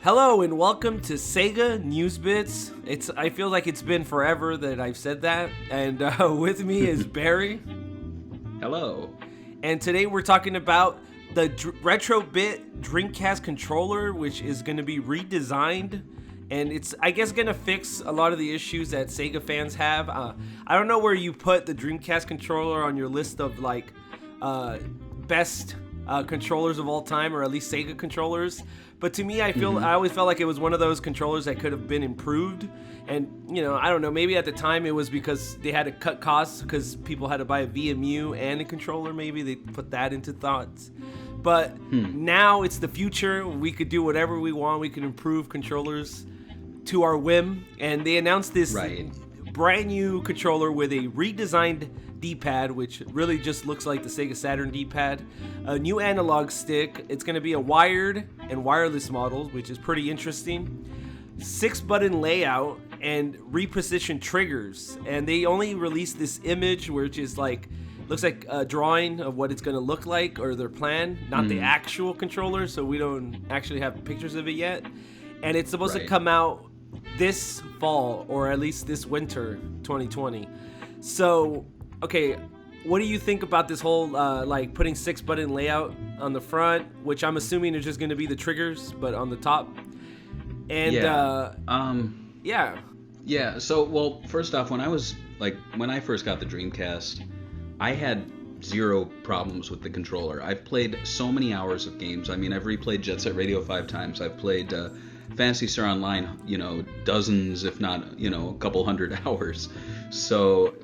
Hello and welcome to Sega News Bits. I feel like it's been forever that I've said that, and with me is Barry. Hello. And today we're talking about the Retro-Bit Dreamcast controller, which is going to be redesigned, and it's, I guess, going to fix a lot of the issues that Sega fans have. I don't know where you put the Dreamcast controller on your list of like best controllers of all time, or at least Sega controllers. But to me, I always felt like it was one of those controllers that could have been improved. And, you know, I don't know, maybe at the time it was because they had to cut costs because people had to buy a VMU and a controller. Maybe they put that into thoughts. But now it's the future. We could do whatever we want. We can improve controllers to our whim. And they announced this brand new controller with a redesigned D-pad, which really just looks like the Sega Saturn D-pad. A new analog stick. It's going to be a wired and wireless model, which is pretty interesting. 6-button layout and repositioned triggers. And they only released this image, which is like, looks like a drawing of what it's going to look like, or their plan, not the actual controller, so we don't actually have pictures of it yet. And it's supposed to come out this fall, or at least this winter, 2020. So, okay, what do you think about this whole, like, putting 6-button layout on the front, which I'm assuming is just going to be the triggers, but on the top? And, Yeah, so, well, first off, when I first got the Dreamcast, I had zero problems with the controller. I've played so many hours of games. I mean, I've replayed Jet Set Radio 5 times. I've played Phantasy Star Online, dozens, if not, a couple hundred hours. So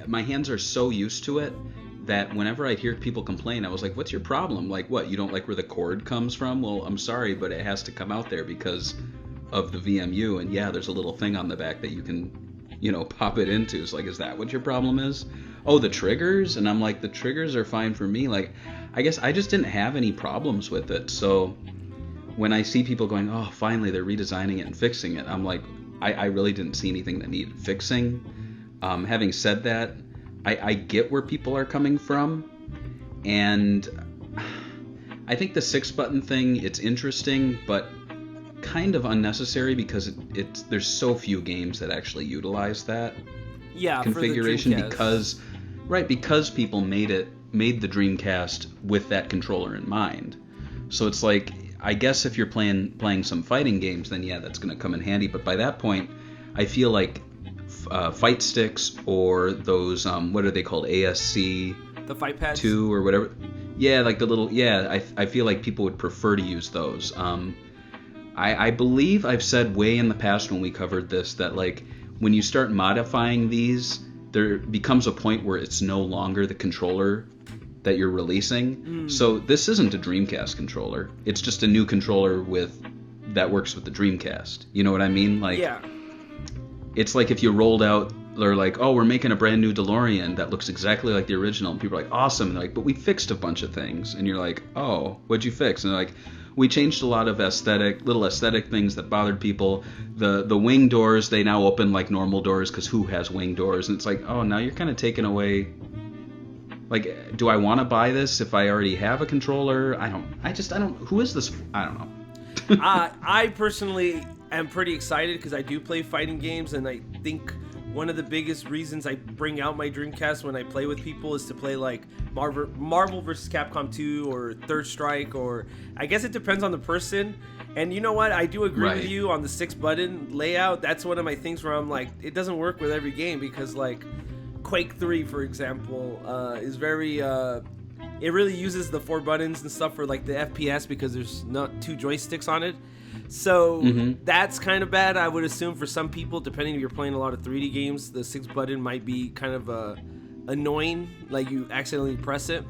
my hands are so used to it that whenever I hear people complain, I was like, what's your problem? Like, what, you don't like where the cord comes from? Well, I'm sorry, but it has to come out there because of the VMU. And yeah, there's a little thing on the back that you can, pop it into. It's like, is that what your problem is? Oh, the triggers? And I'm like, the triggers are fine for me. Like, I guess I just didn't have any problems with it. So when I see people going, oh, finally they're redesigning it and fixing it, I'm like, I really didn't see anything that needed fixing. Having said that, I get where people are coming from, and I think the 6-button thing, it's interesting, but kind of unnecessary because there's so few games that actually utilize that configuration because people made the Dreamcast with that controller in mind. So it's like, I guess if you're playing some fighting games, then yeah, that's going to come in handy. But by that point, I feel like fight sticks or those what are they called, ASC, the fight pads 2 or whatever, like the little, I feel like people would prefer to use those. I believe I've said way in the past when we covered this that, like, when you start modifying these, there becomes a point where it's no longer the controller that you're releasing. So this isn't a Dreamcast controller. It's just a new controller that works with the Dreamcast. You know what I mean? Like, it's like if you rolled out, they're like, oh, we're making a brand new DeLorean that looks exactly like the original. And people are like, awesome. And they're like, but we fixed a bunch of things. And you're like, oh, what'd you fix? And they're like, we changed a lot of little aesthetic things that bothered people. The wing doors, they now open like normal doors because who has wing doors? And it's like, oh, now you're kind of taking away. Like, do I want to buy this if I already have a controller? I don't. Who is this? I don't know. I personally am pretty excited because I do play fighting games, and I think one of the biggest reasons I bring out my Dreamcast when I play with people is to play like Marvel vs. Capcom 2 or Third Strike, or I guess it depends on the person. And you know what? I do agree with you on the 6-button layout. That's one of my things where I'm like, it doesn't work with every game because, like, Quake 3, for example, is very... it really uses the 4 buttons and stuff for, like, the FPS because there's not 2 joysticks on it. So that's kind of bad, I would assume, for some people, depending if you're playing a lot of 3D games. The 6-button might be kind of annoying, like you accidentally press it.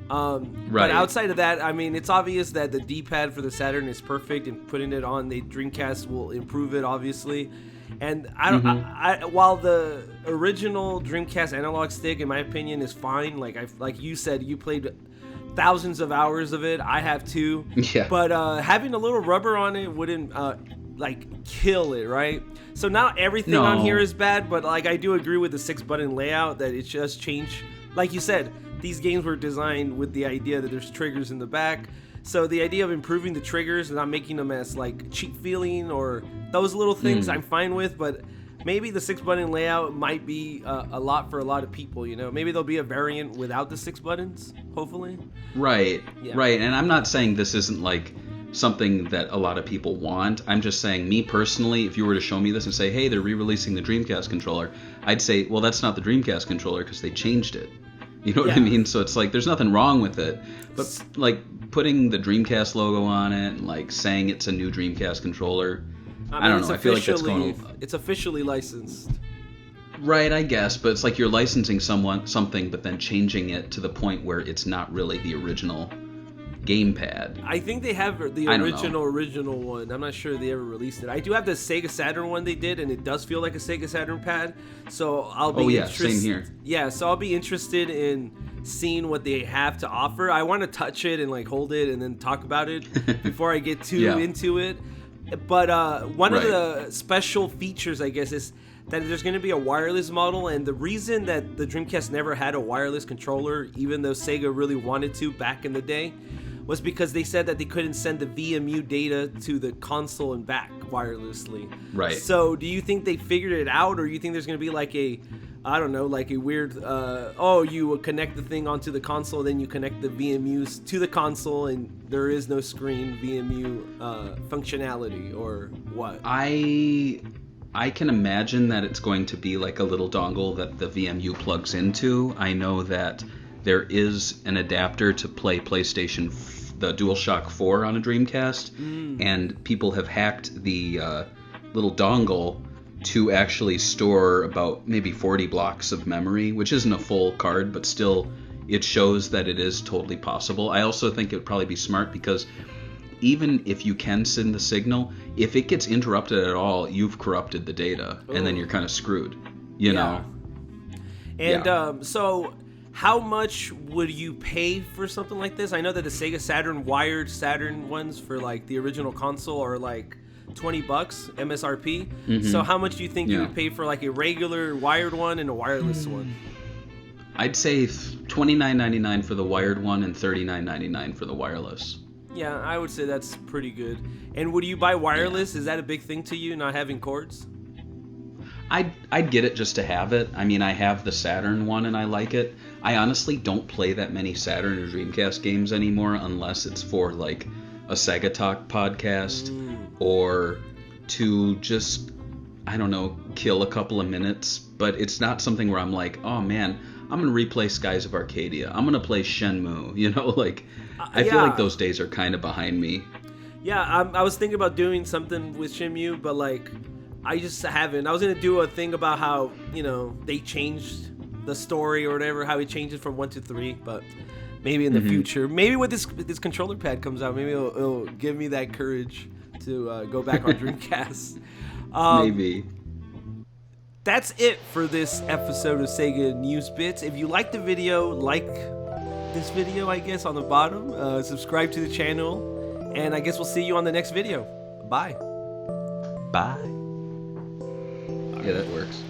But outside of that, I mean, it's obvious that the D-pad for the Saturn is perfect, and putting it on the Dreamcast will improve it, obviously. And while the original Dreamcast analog stick, in my opinion, is fine, like you said, you played thousands of hours of it. I have too. Yeah. But having a little rubber on it wouldn't kill it, right? So not everything on here is bad, but like I do agree with the 6-button layout that it just changed. Like you said, these games were designed with the idea that there's triggers in the back. So the idea of improving the triggers and not making them as like cheap feeling or those little things I'm fine with, but maybe the 6-button layout might be a lot for a lot of people, you know? Maybe there'll be a variant without the 6 buttons, hopefully. Right, Yeah. right. And I'm not saying this isn't like something that a lot of people want. I'm just saying, me personally, if you were to show me this and say, hey, they're re-releasing the Dreamcast controller, I'd say, well, that's not the Dreamcast controller because they changed it. You know what I mean? So it's like, there's nothing wrong with it. But like putting the Dreamcast logo on it and like saying it's a new Dreamcast controller, I don't know. I feel like that's going. It's officially licensed. Right, I guess, but it's like you're licensing something, but then changing it to the point where it's not really the original gamepad. I think they have the original one. I'm not sure they ever released it. I do have the Sega Saturn one they did, and it does feel like a Sega Saturn pad. So I'll be same here. Yeah, so I'll be interested in seeing what they have to offer. I want to touch it and like hold it and then talk about it before I get too into it. But one of the special features, I guess, is that there's going to be a wireless model, and the reason that the Dreamcast never had a wireless controller, even though Sega really wanted to back in the day, was because they said that they couldn't send the VMU data to the console and back wirelessly. Right. So do you think they figured it out, or do you think there's going to be like a, I don't know, like a weird, you connect the thing onto the console, then you connect the VMUs to the console, and there is no screen VMU functionality, or what? I can imagine that it's going to be like a little dongle that the VMU plugs into. I know that there is an adapter to play PlayStation, the DualShock 4 on a Dreamcast, and people have hacked the little dongle to actually store about maybe 40 blocks of memory, which isn't a full card, but still it shows that it is totally possible. I also think it would probably be smart because even if you can send the signal, if it gets interrupted at all, you've corrupted the data, and then you're kind of screwed, you know? And so how much would you pay for something like this? I know that the Sega Saturn wired Saturn ones for like the original console are like $20 MSRP. So how much do you think you would pay for like a regular wired one and a wireless one? I'd say $29.99 for the wired one and $39.99 for the wireless. Yeah, I would say that's pretty good. And would you buy wireless? Is that a big thing to you, not having cords? I'd get it just to have it. I mean, I have the Saturn one and I like it. I honestly don't play that many Saturn or Dreamcast games anymore unless it's for like a Sega Talk podcast or to just, I don't know, kill a couple of minutes. But it's not something where I'm like, oh man, I'm going to replay Skies of Arcadia. I'm going to play Shenmue. You know, like, I feel like those days are kind of behind me. Yeah, I was thinking about doing something with Shenmue, but like, I just haven't. I was going to do a thing about how, you know, they changed the story or whatever, how it changes from 1 to 3, but maybe in the future. Maybe when this controller pad comes out, maybe it'll give me that courage to go back on Dreamcast. Maybe. That's it for this episode of Sega News Bits. If you liked the video, like this video, I guess, on the bottom. Subscribe to the channel, and I guess we'll see you on the next video. Bye. Bye. Yeah, that works.